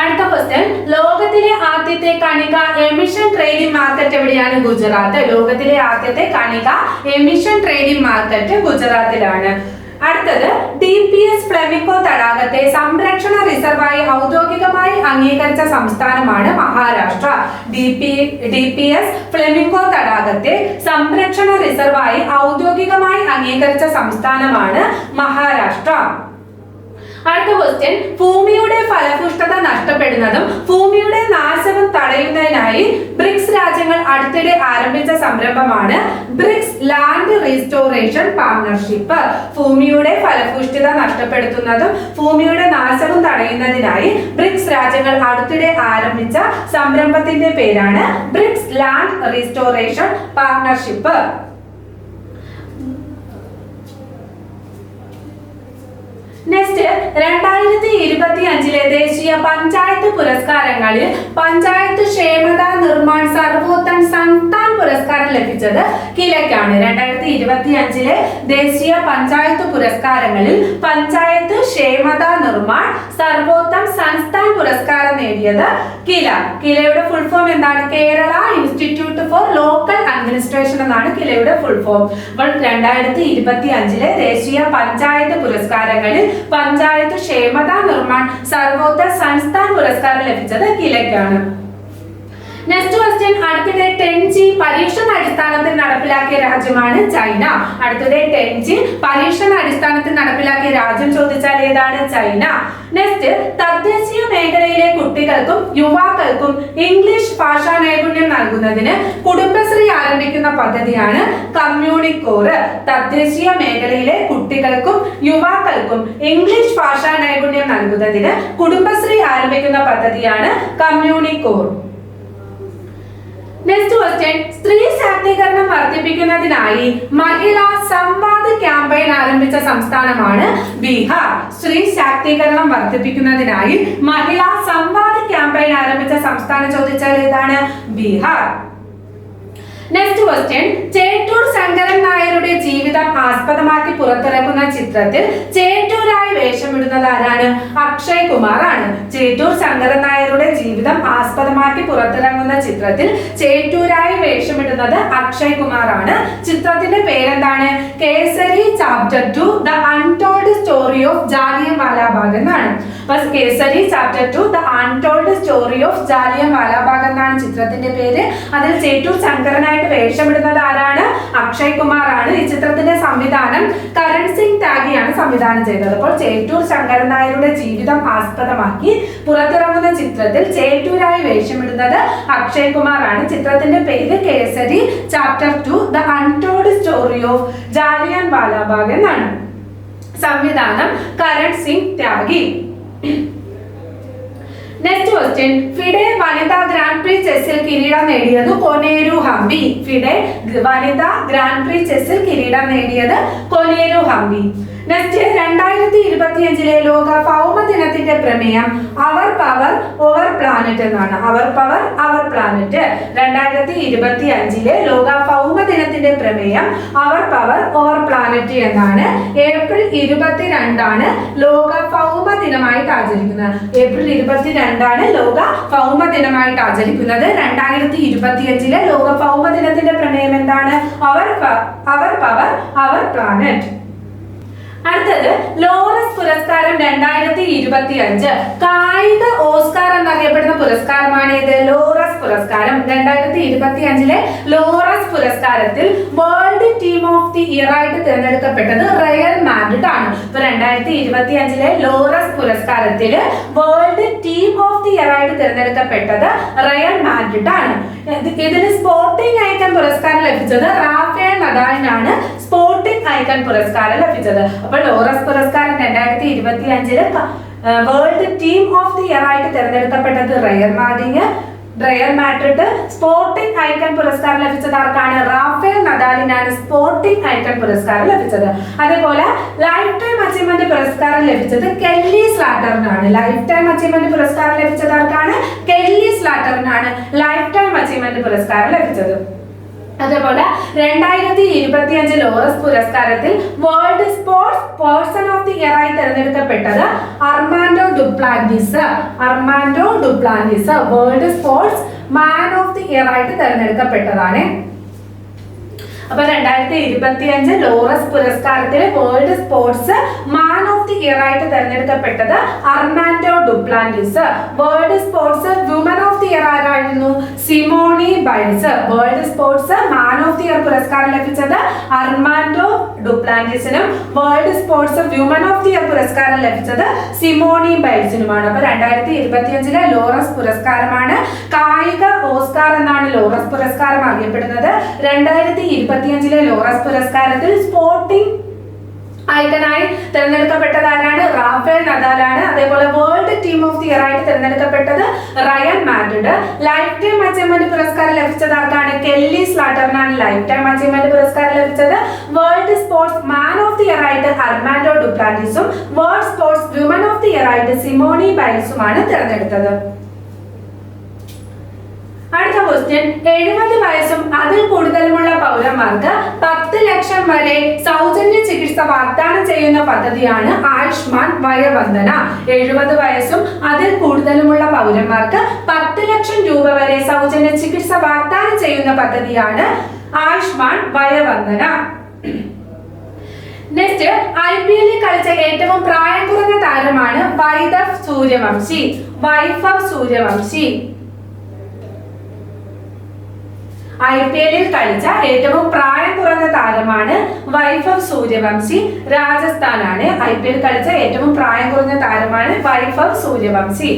അടുത്ത ക്വസ്റ്റ്യൻ ലോകത്തിലെ ആദ്യത്തെ കണിക എമിഷൻ ട്രേഡിംഗ് മാർക്കറ്റ് എവിടെയാണ്? ഗുജറാത്ത്. ലോകത്തിലെ ആദ്യത്തെ കണിക എമിഷൻ ട്രേഡിംഗ് മാർക്കറ്റ് ഗുജറാത്തിലാണ്. അടുത്തത് DPS ഫ്ലെമിംഗോ തടാകത്തെ സംരക്ഷണ റിസർവായി ഔദ്യോഗികമായി അംഗീകരിച്ച സംസ്ഥാനമാണ് മഹാരാഷ്ട്ര. DPS ഫ്ലെമിംഗോ തടാകത്തെ സംരക്ഷണ റിസർവായി ഔദ്യോഗികമായി അംഗീകരിച്ച സംസ്ഥാനമാണ് മഹാരാഷ്ട്ര. അടുത്ത ക്വസ്റ്റ്യൻ ഭൂമിയുടെ ഫലപുഷ്ടത നഷ്ടപ്പെടുന്നതും ഭൂമിയുടെ നാശവും തടയുന്നതിനായി ബ്രിക്സ് രാജ്യങ്ങൾ അടുത്തിടെ ആരംഭിച്ച സംരംഭമാണ് ബ്രിക്സ് ലാൻഡ് റീസ്റ്റോറേഷൻ പാർട്ണർഷിപ്പ്. ഭൂമിയുടെ ഫലഭൂഷ്ഠിത നഷ്ടപ്പെടുത്തുന്നതും ഭൂമിയുടെ നാശവും തടയുന്നതിനായി ബ്രിക്സ് രാജ്യങ്ങൾ അടുത്തിടെ ആരംഭിച്ച സംരംഭത്തിന്റെ പേരാണ് BRICS land restoration partnership. Next 2025 ദേശീയ പഞ്ചായത്ത് പുരസ്കാരങ്ങളിൽ പഞ്ചായത്ത് ക്ഷേമത നിർമ്മാൺ സർവോത്തം സംസ്ഥാൻ പുരസ്കാരം ലഭിച്ചത് കിലയ്ക്കാണ്. 2025 ദേശീയ പഞ്ചായത്ത് പുരസ്കാരങ്ങളിൽ പഞ്ചായത്ത് ക്ഷേമത നിർമ്മാൺ സർവോത്തം സംസ്ഥാൻ പുരസ്കാരം നേടിയത് കിലയുടെ ഫുൾ ഫോം എന്താണ്? Kerala institute for local administration എന്നാണ് കിലയുടെ ഫുൾ ഫോം. അപ്പോൾ 2025 ദേശീയ പഞ്ചായത്ത് പുരസ്കാരങ്ങളിൽ പഞ്ചായത്ത് ക്ഷേമത നിർമ്മാൺ സർവോത്തം സംസ്ഥാൻ പുരസ്കാരം ലഭിച്ചത് കിലയ്ക്കാണ്. നെക്സ്റ്റ് ക്വസ്റ്റ്യൻ, അടുത്തിടെ 10G പരീക്ഷണ അടിസ്ഥാനത്തിൽ നടപ്പിലാക്കിയ രാജ്യമാണ് ചൈന. അടുത്തിടെ 10G പരീക്ഷണ അടിസ്ഥാനത്തിൽ നടപ്പിലാക്കിയ രാജ്യം ചോദിച്ചാൽ ഏതാണ്? ചൈന. നെക്സ്റ്റ്, തദ്ദേശീയ മേഖലയിലെ കുട്ടികൾക്കും യുവാക്കൾക്കും ഇംഗ്ലീഷ് ഭാഷാ നൈപുണ്യം നൽകുന്നതിന് കുടുംബശ്രീ ആരംഭിക്കുന്ന പദ്ധതിയാണ് കമ്മ്യൂണിക്കോർ. തദ്ദേശീയ മേഖലയിലെ കുട്ടികൾക്കും യുവാക്കൾക്കും ഇംഗ്ലീഷ് ഭാഷാ നൈപുണ്യം നൽകുന്നതിന് കുടുംബശ്രീ ആരംഭിക്കുന്ന പദ്ധതിയാണ് കമ്മ്യൂണിക്കോർ. നെക്സ്റ്റ് ക്വസ്റ്റ്യൻ, സ്ത്രീ ശാക്തീകരണം വർദ്ധിപ്പിക്കുന്നതിനായി മഹിളാ സംവാദ് ക്യാമ്പയിൻ ആരംഭിച്ച സംസ്ഥാനമാണ് ബീഹാർ. സ്ത്രീ ശാക്തീകരണം വർദ്ധിപ്പിക്കുന്നതിനായി മഹിളാ സംവാദ് ക്യാമ്പയിൻ ആരംഭിച്ച സംസ്ഥാനം ചോദിച്ചാൽ ഏതാണ്? ബീഹാർ. നെക്സ്റ്റ് ക്വസ്റ്റ്യൻ, ചേറ്റൂർ ശങ്കരൻ നായരുടെ ജീവിതം ആസ്പദമാക്കി പുറത്തിറക്കുന്ന ചിത്രത്തിൽ ചേറ്റൂരായി വേഷമിടുന്നത് ആരാണ്? അക്ഷയ് കുമാർ ആണ്. ചേറ്റൂർ ശങ്കരൻ നായരുടെ ജീവിതം ആസ്പദമാക്കി പുറത്തിറങ്ങുന്ന ചിത്രത്തിൽ ചേറ്റൂരായി വേഷമിടുന്നത് അക്ഷയ് കുമാർ ആണ്. ചിത്രത്തിന്റെ പേരെന്താണ്? Kesari chapter 2 the untold story of Jallianwala Bagh എന്നാണ്. Kesari chapter 2 the untold story of Jallianwala Bagh എന്നാണ് ചിത്രത്തിന്റെ പേര്. അതിൽ ചേറ്റൂർ ശങ്കരനായി വേഷമിടുന്നത് ആരാണ്? അക്ഷയ് കുമാർ ആണ്. ഈ ചിത്രത്തിന്റെ സംവിധാനം കരൺ സിംഗ് ത്യാഗിയാണ് സംവിധാനം ചെയ്തത്. അപ്പോൾ ചേറ്റൂർ ശങ്കരൻ നായരുടെ ജീവിതം ആസ്പദമാക്കി പുറത്തിറങ്ങുന്ന ചിത്രത്തിൽ ചേറ്റൂരായി വേഷമിടുന്നത് അക്ഷയ് കുമാർ ആണ്. ചിത്രത്തിന്റെ പേര് Kesari chapter 2 the untold story of Jallianwala Bagh എന്നാണ്. സംവിധാനം കരൺ സിംഗ് ത്യാഗി. നെക്സ്റ്റ് ക്വസ്റ്റ്യൻ, ഫിഡെ വനിതാ ഗ്രാൻഡ് പ്രീ ചെസ്സിൽ കിരീടം നേടിയത് കൊനേരു ഹംപി. ഫിഡെ വനിതാ ഗ്രാൻഡ് പ്രീ ചെസ്സിൽ കിരീടം നേടിയത് കൊനേരു ഹംപി. നെക്സ്റ്റ്, 2025 ലോക ഭൗമ ദിനത്തിന്റെ പ്രമേയം അവർ പവർ ഓവർ പ്ലാനറ്റ് എന്നാണ്. അവർ പവർ അവർ പ്ലാനറ്റ്. 2025 ലോക ഭൗമ ദിനത്തിന്റെ പ്രമേയം അവർ പവർ ഓവർ പ്ലാനറ്റ് എന്നാണ്. ഏപ്രിൽ 22 ലോക ഭൗമ ദിനമായിട്ട് ആചരിക്കുന്നത്. ഏപ്രിൽ 22 ലോക ഭൗമ ദിനമായിട്ട് ആചരിക്കുന്നത്. 2025 ലോക ഭൗമ ദിനത്തിന്റെ പ്രമേയം എന്താണ്? അവർ പവർ അവർ പ്ലാനറ്റ്. അടുത്തത് ലോറസ് പുരസ്കാരം 2025 കായിക ഓസ്കാർ എന്നറിയപ്പെടുന്ന പുരസ്കാരമാണ് ഇത്. ലോറസ് പുരസ്കാരം 2025 ലോറസ് പുരസ്കാരത്തിൽ world team of the year ആയിട്ട് തിരഞ്ഞെടുക്കപ്പെട്ടത് റയൽ മാഡ്രിഡ് ആണ്. ഇപ്പൊ 2025 ലോറസ് പുരസ്കാരത്തിൽ world team of the year ആയിട്ട് തിരഞ്ഞെടുക്കപ്പെട്ടത് റയൽ മാഡ്രിഡ് ആണ്. ഇതിന് സ്പോർട്ടിംഗ് ഐക്കൺ പുരസ്കാരം ലഭിച്ചത് റാഫേൽ നദാലിനാണ്. സ്പോർട്ടിംഗ് ഐക്കൺ പുരസ്കാരം ലഭിച്ചത്. അപ്പോൾ ലോറസ് പുരസ്കാരം 2025 world team of the year ആയിട്ട് തിരഞ്ഞെടുക്കപ്പെട്ടത് റയൽ മാഡ്രിഡ്. സ്പോർട്ടിംഗ് ഐക്കൺ പുരസ്കാരം ലഭിച്ചത് ആർക്കാണ്? റാഫേൽ നദാലിനാണ് സ്പോർട്ടിംഗ് ഐക്കൺ പുരസ്കാരം ലഭിച്ചത്. അതേപോലെ ലൈഫ് ടൈം അച്ചീവ്മെന്റ് പുരസ്കാരം ലഭിച്ചത് കെല്ലി സ്ലാറ്ററിനാണ്. ലൈഫ് ടൈം അച്ചീവ്മെന്റ് പുരസ്കാരം ലഭിച്ചത് ആർക്കാണ്? കെല്ലി സ്ലാറ്ററിനാണ് ലൈഫ് ടൈം അച്ചീവ്മെന്റ് പുരസ്കാരം ലഭിച്ചത്. അതേപോലെ 2025 ലോറസ് പുരസ്കാരത്തിൽ world sportsperson of the year ആയി തിരഞ്ഞെടുക്കപ്പെട്ടത് Armando Duplantis. World sportsman of the year ആയിട്ട് തിരഞ്ഞെടുക്കപ്പെട്ടതാണ്. അപ്പൊ 2025 ലോറസ് പുരസ്കാരത്തിലെ world sportsman of the year ആയിട്ട് തിരഞ്ഞെടുക്കപ്പെട്ടത് Armando Duplantis. World sportswoman of the year ആരായിരുന്നു? Simone Biles. World sportsman of the year പുരസ്കാരം ലഭിച്ചത് Armando ഡുപ്ലാന്റിസിനും world sportswoman of the year പുരസ്കാരം ലഭിച്ചത് സിമോണി ബൈൽസിനുമാണ്. അപ്പൊ 2025 ലോറസ് പുരസ്കാരമാണ് കായിക ഓസ്കാർ എന്നാണ് ലോറസ് പുരസ്കാരം അറിയപ്പെടുന്നത്. 2025 ലോറസ് പുരസ്കാരത്തിൽ സ്പോർട്ടിംഗ് ഐക്കണായി തിരഞ്ഞെടുക്കപ്പെട്ടതാരാണ്? റാഫേൽ നദാലാണ്. അതേപോലെ world team of the year ആയിട്ട് തിരഞ്ഞെടുക്കപ്പെട്ടത് Real Madrid. Lifetime achievement പുരസ്കാരം ലഭിച്ചത് ആർക്കാണ്? കെല്ലി സ്ലാട്ടറിനാണ് ലൈഫ് ടൈം അച്ചീവ്മെന്റ് പുരസ്കാരം ലഭിച്ചത്. World sportsman of the year ആയിട്ട് അർമാൻഡോ ഡുപ്ലാന്റിസും world sportswoman of the year ആയിട്ട് സിമോണി ബൈൽസുമാണ് തിരഞ്ഞെടുത്തത്. അടുത്ത ക്വസ്റ്റ്യൻ, 70 വയസ്സും അതിൽ കൂടുതലുമുള്ള പൗരന്മാർക്ക് 10 ലക്ഷം വരെ സൗജന്യ ചികിത്സ വാഗ്ദാനം ചെയ്യുന്ന പദ്ധതിയാണ് ആയുഷ്മാൻ വയവന്ദന. 70 വയസ്സും അതിൽ കൂടുതലുമുള്ള പൗരന്മാർക്ക് 10 ലക്ഷം രൂപ വരെ സൗജന്യ ചികിത്സ വാഗ്ദാനം ചെയ്യുന്ന പദ്ധതിയാണ് ആയുഷ്മാൻ വയവന്ദന. നെക്സ്റ്റ്, IPL കളിച്ച ഏറ്റവും പ്രായം കുറഞ്ഞ താരമാണ് വൈഭവ് സൂര്യവംശി. വൈഭവ് സൂര്യവംശി IPL കളിച്ച ഏറ്റവും പ്രായം കുറഞ്ഞ താരമാണ് വൈഭവ് സൂര്യവംശി. രാജസ്ഥാനാണ് IPL കളിച്ച ഏറ്റവും പ്രായം കുറഞ്ഞ താരമാണ് വൈഭവ് സൂര്യവംശി.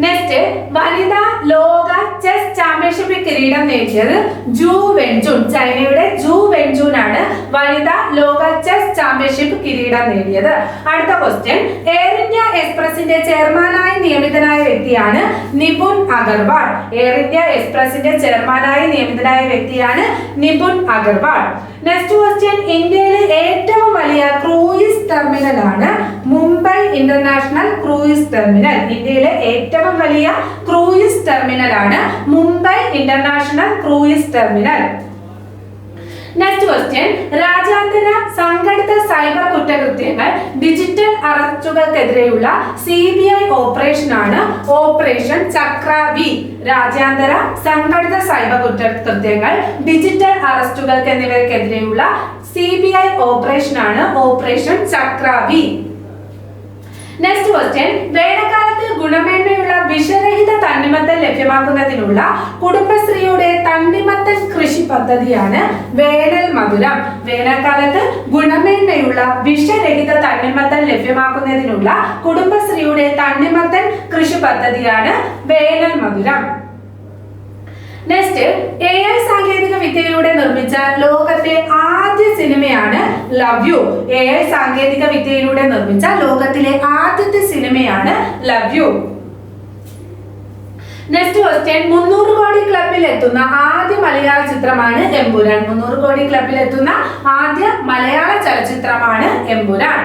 നെക്സ്റ്റ്, വനിതാ ലോക ചെസ് ചാമ്പ്യൻഷിപ്പ് കിരീടം നേടിയത് ജൂ വെൻജുൻ. ചൈനയുടെ ജൂ വെൻജുൻ ആണ് വനിതാ ലോക ചെസ് ചാമ്പ്യൻഷിപ്പ് കിരീടം നേടിയത്. അടുത്ത ക്വസ്റ്റ്യൻ, എയർ ഇന്ത്യ എക്സ്പ്രസിന്റെ ചെയർമാനായി നിയമിതനായ വ്യക്തിയാണ് നിപുൺ അഗർവാൾ. എയർ ഇന്ത്യ എക്സ്പ്രസിന്റെ ചെയർമാനായി നിയമിതനായ വ്യക്തിയാണ് നിപുൺ അഗർവാൾ. നെക്സ്റ്റ് ക്വസ്റ്റ്യൻ, ഇന്ത്യയിലെ ഏറ്റവും വലിയ ക്രൂയിസ് ടെർമിനൽ ആണ് മുംബൈ ഇന്റർനാഷണൽ ക്രൂയിസ് ടെർമിനൽ. ഇന്ത്യയിലെ ഏറ്റവും വലിയ ക്രൂയിസ് ടെർമിനൽ ആണ് Mumbai international cruise terminal. Next question, രാജ്യാന്തര സംഘടിത സൈബർ കുറ്റകൃത്യങ്ങൾ ഡിജിറ്റൽ അറസ്റ്റുകൾക്കെതിരെയുള്ള CBI ഓപ്പറേഷനാണ് ഓപ്പറേഷൻ ചക്രവി. രാജ്യാന്തര സംഘടിത സൈബർ കുറ്റകൃത്യങ്ങൾ ഡിജിറ്റൽ അറസ്റ്റുകൾക്ക് എന്നിവയ്ക്കെതിരെയുള്ള CBI ഓപ്പറേഷനാണ് ഓപ്പറേഷൻ ചക്രവി. നെക്സ്റ്റ് ക്വസ്റ്റ്യൻ, വേനൽക്കാലത്ത് ഗുണമേന്മയുള്ള വിഷരഹിത തണ്ണിമത്തൻ ലഭ്യമാക്കുന്നതിനുള്ള കുടുംബശ്രീയുടെ തണ്ണിമത്തൻ കൃഷി പദ്ധതിയാണ് വേനൽ മധുരം. വേനൽക്കാലത്ത് ഗുണമേന്മയുള്ള വിഷരഹിത തണ്ണിമത്തൻ ലഭ്യമാക്കുന്നതിനുള്ള കുടുംബശ്രീയുടെ തണ്ണിമത്തൻ കൃഷി പദ്ധതിയാണ് വേനൽ മധുരം. നെക്സ്റ്റ്, AI സാങ്കേതിക വിദ്യയിലൂടെ നിർമ്മിച്ച ലോകത്തെ ആദ്യ സിനിമയാണ് ലവ് യു. AI സാങ്കേതിക വിദ്യയിലൂടെ നിർമ്മിച്ച ലോകത്തിലെ ആദ്യത്തെ സിനിമയാണ് ലവ് യു. നെക്സ്റ്റ് ക്വസ്റ്റ്യൻ, 300 കോടി ക്ലബിൽ എത്തുന്ന ആദ്യ മലയാള ചിത്രമാണ് എമ്പുരാൻ. 300 കോടി ക്ലബിൽ എത്തുന്ന ആദ്യ മലയാള ചലച്ചിത്രമാണ് എമ്പുരാൻ.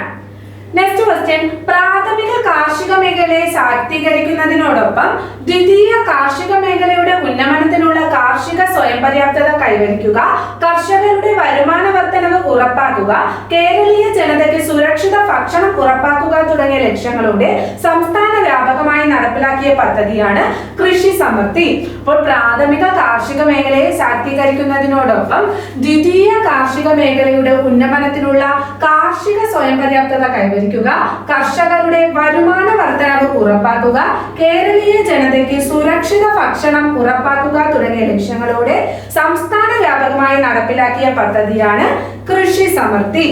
നെക്സ്റ്റ് ക്വസ്റ്റ്യൻ, പ്രാഥമിക കാർഷിക മേഖലയെ ശാക്തീകരിക്കുന്നതിനോടൊപ്പം ദ്വിതീയ കാർഷിക മേഖലയുടെ ഉന്നമനത്തിനുള്ള കാർഷിക സ്വയം പര്യാപ്തത കൈവരിക്കുക, കർഷകരുടെ വരുമാന വർധനവ് ഉറപ്പാക്കുക, കേരളീയ ജനതയ്ക്ക് സുരക്ഷിത ഭക്ഷണം ഉറപ്പാക്കുക തുടങ്ങിയ ലക്ഷ്യങ്ങളോടെ സംസ്ഥാന വ്യാപകമായി നടപ്പിലാക്കിയ പദ്ധതിയാണ് കൃഷി സമൃദ്ധി. അപ്പോൾ പ്രാഥമിക കാർഷിക മേഖലയെ ശാക്തീകരിക്കുന്നതിനോടൊപ്പം ദ്വിതീയ കാർഷിക മേഖലയുടെ ഉന്നമനത്തിനുള്ള കാർഷിക സ്വയം പര്യാപ്തത കൈവരിക്കുക, കർഷകരുടെ വരുമാന വർധനവ് ഉറപ്പാക്കുക, കേരളീയ ജനതയ്ക്ക് സുരക്ഷിത ഭക്ഷണം ഉറപ്പാക്കുക തുടങ്ങിയ ലക്ഷ്യങ്ങളോടെ സംസ്ഥാന വ്യാപകമായി നടപ്പിലാക്കിയ പദ്ധതിയാണ് കൃഷി സമൃദ്ധി.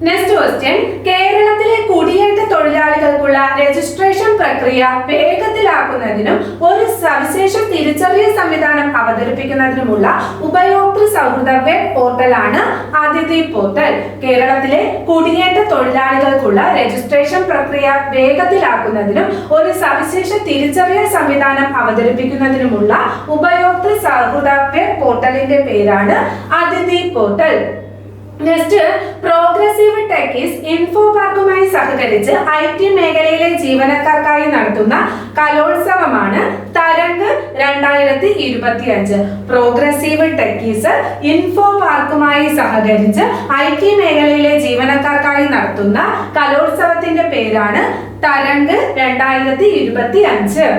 നെക്സ്റ്റ് ക്വസ്റ്റ്യൻ, കേരളത്തിലെ കുടിയേറ്റ തൊഴിലാളികൾക്കുള്ള രജിസ്ട്രേഷൻ പ്രക്രിയ വേഗത്തിലാക്കുന്നതിനും ഒരു സവിശേഷ തിരിച്ചറിയൽ സംവിധാനം അവതരിപ്പിക്കുന്നതിനുമുള്ള ഉപയോക്തൃ സൗഹൃദ വെബ് പോർട്ടലാണ് അതിഥി പോർട്ടൽ. കേരളത്തിലെ കുടിയേറ്റ തൊഴിലാളികൾക്കുള്ള രജിസ്ട്രേഷൻ പ്രക്രിയ വേഗത്തിലാക്കുന്നതിനും ഒരു സവിശേഷ തിരിച്ചറിയൽ സംവിധാനം അവതരിപ്പിക്കുന്നതിനുമുള്ള ഉപയോക്തൃ സൗഹൃദ വെബ് പോർട്ടലിന്റെ പേരാണ് Athidhi portal. Next, progressive techies info പാർക്കുമായി സഹകരിച്ച് IT മേഖലയിലെ ജീവനക്കാർക്കായി നടത്തുന്ന കലോത്സവമാണ് തരംഗ് 2025. പ്രോഗ്രസീവ് ടെക്കീസ് ഇൻഫോ പാർക്കുമായി സഹകരിച്ച് IT മേഖലയിലെ ജീവനക്കാർക്കായി നടത്തുന്ന കലോത്സവത്തിന്റെ പേരാണ് തരംഗ് 2025.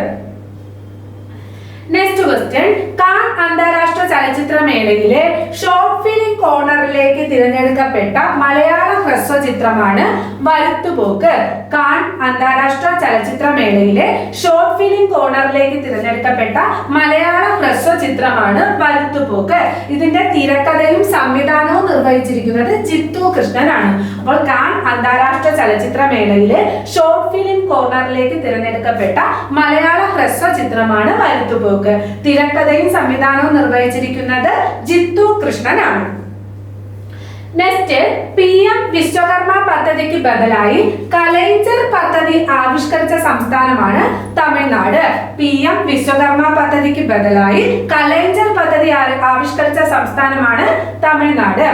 നെക്സ്റ്റ് ക്വസ്റ്റ്യൻ, കാൻ അന്താരാഷ്ട്ര ചലച്ചിത്രമേളയിലെ ഷോർട്ട് ഫിലിം കോർണറിലേക്ക് തിരഞ്ഞെടുക്കപ്പെട്ട മലയാള ഹ്രസ്വ ചിത്രമാണ് വരുത്തുപോക്ക്. കാൻ അന്താരാഷ്ട്ര ചലച്ചിത്രമേളയിലെ ഷോർട്ട് ഫിലിം കോർണറിലേക്ക് തിരഞ്ഞെടുക്കപ്പെട്ട മലയാള ഹ്രസ്വ ചിത്രമാണ് വരുത്തുപോക്ക്. ഇതിന്റെ തിരക്കഥയും സംവിധാനവും നിർവഹിച്ചിരിക്കുന്നത് ജിത്തു കൃഷ്ണനാണ്. അപ്പോൾ കാൻ അന്താരാഷ്ട്ര ചലച്ചിത്രമേളയിലെ ഷോർട്ട് ഫിലിം കോർണറിലേക്ക് തിരഞ്ഞെടുക്കപ്പെട്ട മലയാള ഹ്രസ്വ ചിത്രമാണ് വരുത്തുപോക്ക്. തിരക്കഥയും സംവിധാനവും നിർവഹിച്ചിരിക്കുന്നത് ജിത്തു കൃഷ്ണനാണ്. നെക്സ്റ്റ്, PM വിശ്വകർമ്മ പദ്ധതിക്ക് ബദലായി കലൈഞ്ചർ പദ്ധതി ആവിഷ്കരിച്ച സംസ്ഥാനമാണ് തമിഴ്നാട്. PM വിശ്വകർമ്മ പദ്ധതിക്ക് ബദലായി കലൈഞ്ചർ പദ്ധതി ആവിഷ്കരിച്ച സംസ്ഥാനമാണ് തമിഴ്നാട്.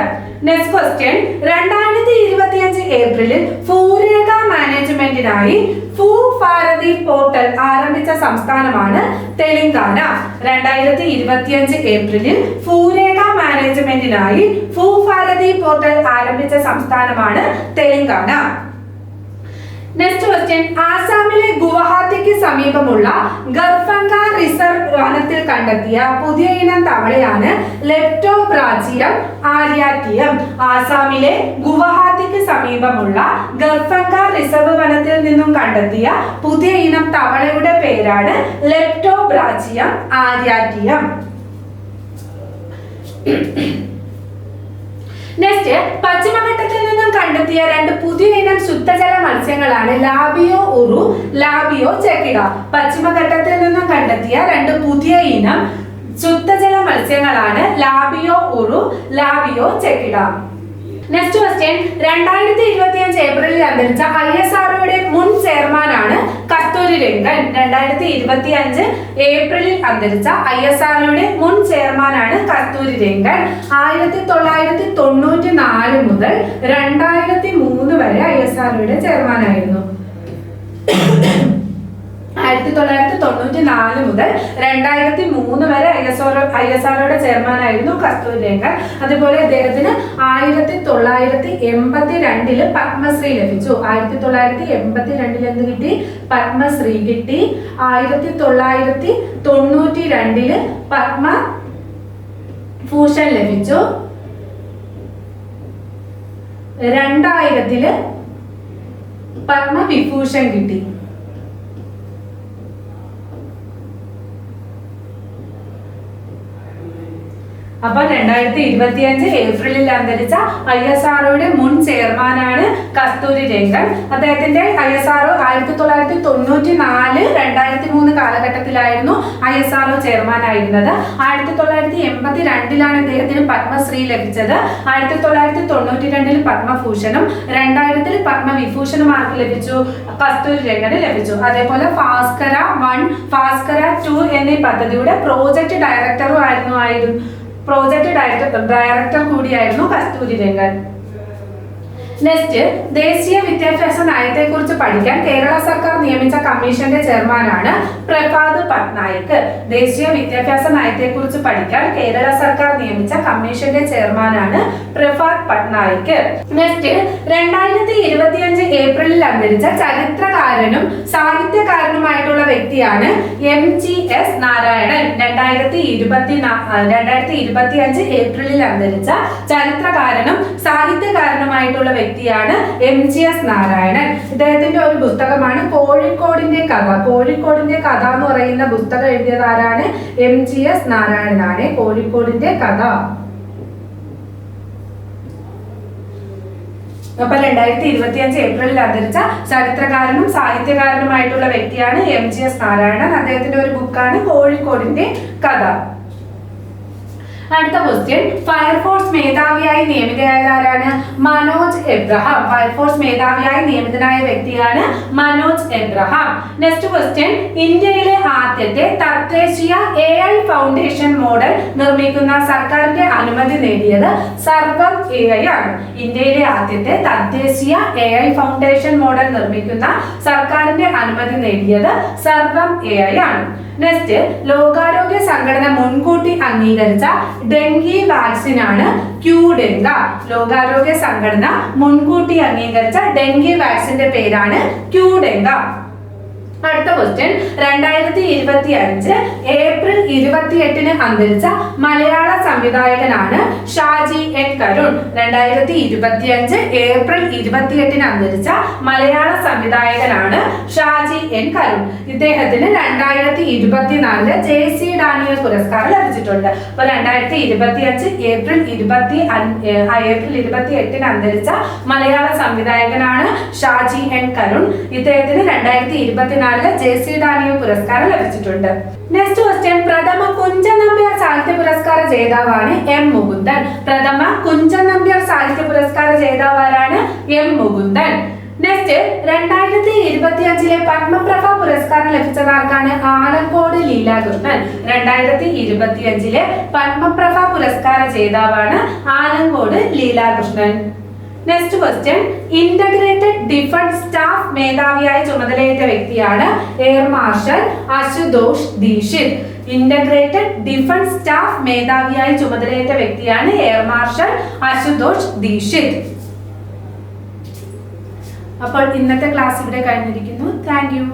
നെക്സ്റ്റ് ക്വസ്റ്റ്യൻ, 2025 ഏപ്രിലിൽ ഭൂരേഖ മാനേജ്മെന്റിനായി ഭൂഭാരതി പോർട്ടൽ ആരംഭിച്ച സംസ്ഥാനമാണ് തെലങ്കാന. 2025 ഏപ്രിലിൽ ഭൂരേഖ മാനേജ്മെന്റിനായി ഭൂഭാരതി പോർട്ടൽ ആരംഭിച്ച സംസ്ഥാനമാണ് തെലങ്കാന. നെക്സ്റ്റ് ക്വസ്റ്റ്യൻ, ആസാമിലെ ഗുവാഹത്തിക്ക് സമീപമുള്ള ഗർഫംഗ റിസർവ് വനത്തിൽ കണ്ടെത്തിയ പുതിയ ഇനം തവളയാണ് ലെപ്റ്റോബ്രാച്ചിയം ആര്യാറ്റിയം. ആസാമിലെ ഗുവാഹത്തിക്ക് സമീപമുള്ള ഗർഫംഗ റിസർവ് വനത്തിൽ നിന്നും കണ്ടെത്തിയ പുതിയ ഇനം തവളയുടെ പേരാണ് ലെപ്റ്റോബ്രാച്ചിയം ആര്യാറ്റിയം. നെക്സ്റ്റ്, പശ്ചിമഘട്ടത്തിൽ നിന്നും കണ്ടെത്തിയ 2 പുതിയ ഇനം ശുദ്ധജല മത്സ്യങ്ങളാണ് ലാബിയോ ഉറു, ലാബിയോ ചെക്കിഡ. പശ്ചിമഘട്ടത്തിൽ നിന്നും കണ്ടെത്തിയ 2 പുതിയ ഇനം ശുദ്ധജല മത്സ്യങ്ങളാണ് ലാബിയോ ഉറു, ലാബിയോ ചെക്കിഡ. നെക്സ്റ്റ് ക്വസ്റ്റ്യൻ, 2025 ഏപ്രിലിൽ അന്തരിച്ച ISROയുടെ മുൻ ചെയർമാനാണ് കസ്തൂരി രംഗൻ. 2025 ഏപ്രിലിൽ അന്തരിച്ച ISROയുടെ മുൻ ചെയർമാനാണ് കസ്തൂരി രംഗൻ. 1994 മുതൽ 2003 വരെ ISROയുടെ ചെയർമാനായിരുന്നു. 1994 മുതൽ 2003 വരെ ISROയുടെ ചെയർമാനായിരുന്നു കസ്തൂരി രംഗൻ. അതുപോലെ അദ്ദേഹത്തിന് 1982 പത്മശ്രീ ലഭിച്ചു. 1982 എന്ത് കിട്ടി? പത്മശ്രീ കിട്ടി. 1992 പത്മഭൂഷൺ ലഭിച്ചു. 2000 പത്മവിഭൂഷൺ കിട്ടി. അപ്പൊ 2025 ഏപ്രിലിൽ അന്തരിച്ച ISROയുടെ മുൻ ചെയർമാനാണ് കസ്തൂരി രംഗൻ. അദ്ദേഹത്തിന്റെ ISRO 1994 2003 കാലഘട്ടത്തിലായിരുന്നു ISRO ചെയർമാൻ ആയിരുന്നത്. 1982 അദ്ദേഹത്തിന് പത്മശ്രീ ലഭിച്ചത്. 1992 പത്മഭൂഷണും 2000 പത്മവിഭൂഷണും ആർക്ക് ലഭിച്ചു? കസ്തൂരി രംഗന് ലഭിച്ചു. അതേപോലെ ഭാസ്കര 1, ഭാസ്കര 2 എന്നീ പദ്ധതിയുടെ പ്രോജക്ട് ഡയറക്ടർ കൂടിയായിരുന്നു കസ്തൂരി രംഗൻ. നെക്സ്റ്റ്, ദേശീയ വിദ്യാഭ്യാസ നയത്തെക്കുറിച്ച് പഠിക്കാൻ കേരള സർക്കാർ നിയമിച്ച കമ്മീഷന്റെ ചെയർമാനാണ് പ്രഭാത് പട്നായിക്. ദേശീയ വിദ്യാഭ്യാസ നയത്തെക്കുറിച്ച് പഠിക്കാൻ കേരള സർക്കാർ നിയമിച്ച കമ്മീഷന്റെ ചെയർമാനാണ് പ്രഭാത് പട്നായിക്. നെക്സ്റ്റ്, 2025 ഏപ്രിലിൽ അന്തരിച്ച ചരിത്രകാരനും സാഹിത്യകാരനുമായിട്ടുള്ള വ്യക്തിയാണ് MGS നാരായണൻ. 2025 ഏപ്രിലിൽ അന്തരിച്ച ചരിത്രകാരനും സാഹിത്യകാരനുമായിട്ടുള്ള വ്യക്തിയാണ് MGS നാരായണൻ. ഇദ്ദേഹത്തിന്റെ ഒരു പുസ്തകമാണ് കോഴിക്കോടിന്റെ കഥ. കോഴിക്കോടിന്റെ കഥ എന്ന് പറയുന്ന പുസ്തകം എഴുതിയത് ആരാണ്? MGS നാരായണനാണ്. കോഴിക്കോടിന്റെ കഥ. അപ്പൊ 2025 ഏപ്രിലിൽ അന്തരിച്ച ചരിത്രകാരനും സാഹിത്യകാരനുമായിട്ടുള്ള വ്യക്തിയാണ് MGS നാരായണൻ. അദ്ദേഹത്തിന്റെ ഒരു ബുക്കാണ് കോഴിക്കോടിന്റെ കഥ. അടുത്ത ക്വസ്റ്റ്യൻ, ഫയർഫോഴ്സ് മേധാവിയായി നിയമിതനായത് ആരാണ്? മനോജ് എബ്രഹാം. ഫയർഫോഴ്സ് മേധാവിയായി നിയമിതനായ വ്യക്തിയാണ് മനോജ് എബ്രഹാം. നെക്സ്റ്റ് ക്വസ്റ്റ്യൻ, ഇന്ത്യയിലെ ആദ്യത്തെ തദ്ദേശീയ AI ഫൗണ്ടേഷൻ മോഡൽ നിർമ്മിക്കുന്ന സർക്കാരിന്റെ അനുമതി നേടിയത് സർവം AI ആണ്. ഇന്ത്യയിലെ ആദ്യത്തെ തദ്ദേശീയ AI ഫൗണ്ടേഷൻ മോഡൽ നിർമ്മിക്കുന്ന സർക്കാരിന്റെ അനുമതി നേടിയത് സർവം AI ആണ്. നെക്സ്റ്റ്, ലോകാരോഗ്യ സംഘടന മുൻകൂട്ടി അംഗീകരിച്ച ഡെങ്കി വാക്സിൻ ആണ് ക്യൂഡെങ്ക. ലോകാരോഗ്യ സംഘടന മുൻകൂട്ടി അംഗീകരിച്ച ഡെങ്കി വാക്സിന്റെ പേരാണ് ക്യൂഡെങ്ക. അടുത്ത ക്വസ്റ്റ്യൻ, 2025 ഏപ്രിൽ 28 അന്തരിച്ച മലയാള സംവിധായകനാണ് ഷാജി എൻ കരുൺ. 2025 ഏപ്രിൽ 28 അന്തരിച്ച മലയാള സംവിധായകനാണ് ഷാജി എൻ കരുൺ. ഇദ്ദേഹത്തിന് 2024 JC ഡാനിയൽ പുരസ്കാരം ലഭിച്ചിട്ടുണ്ട്. അപ്പൊ 2025 ഏപ്രിൽ 28 അന്തരിച്ച മലയാള സംവിധായകനാണ് ഷാജി എൻ കരുൺ. ഇദ്ദേഹത്തിന് 2024 JC ഡാനിയൽ പുരസ്കാരം ലഭിച്ചിട്ടുണ്ട്. നെക്സ്റ്റ് ക്വസ്റ്റ്യൻ, പ്രഥമ കുഞ്ചൻ നമ്പ്യാർ സാഹിത്യ പുരസ്കാര ജേതാവാണ് M മുകുന്ദൻ. പ്രഥമ കുഞ്ചൻ നമ്പ്യാർ സാഹിത്യ പുരസ്കാര ജേതാവാണ് M മുകുന്ദൻ. നെക്സ്റ്റ്, 2025 പത്മപ്രഭ പുരസ്കാരം ലഭിച്ചതാർക്കാണ്? ആലങ്കോട് ലീലാകൃഷ്ണൻ. 2025 പത്മപ്രഭ പുരസ്കാര ജേതാവാണ് Alankode Leelakrishnan. Next question, integrated defence staff മേധാവിയായി ചുമതലയേറ്റ വ്യക്തിയാണ് air marshal Ashutosh Dixit. Integrated defence staff മേധാവിയായി ചുമതലയേറ്റ വ്യക്തിയാണ് എയർ മാർഷൽ അശുതോഷ് ദീക്ഷിത്. അപ്പോൾ ഇന്നത്തെ ക്ലാസ് ഇവിടെ കഴിഞ്ഞിരിക്കുന്നു. Thank you.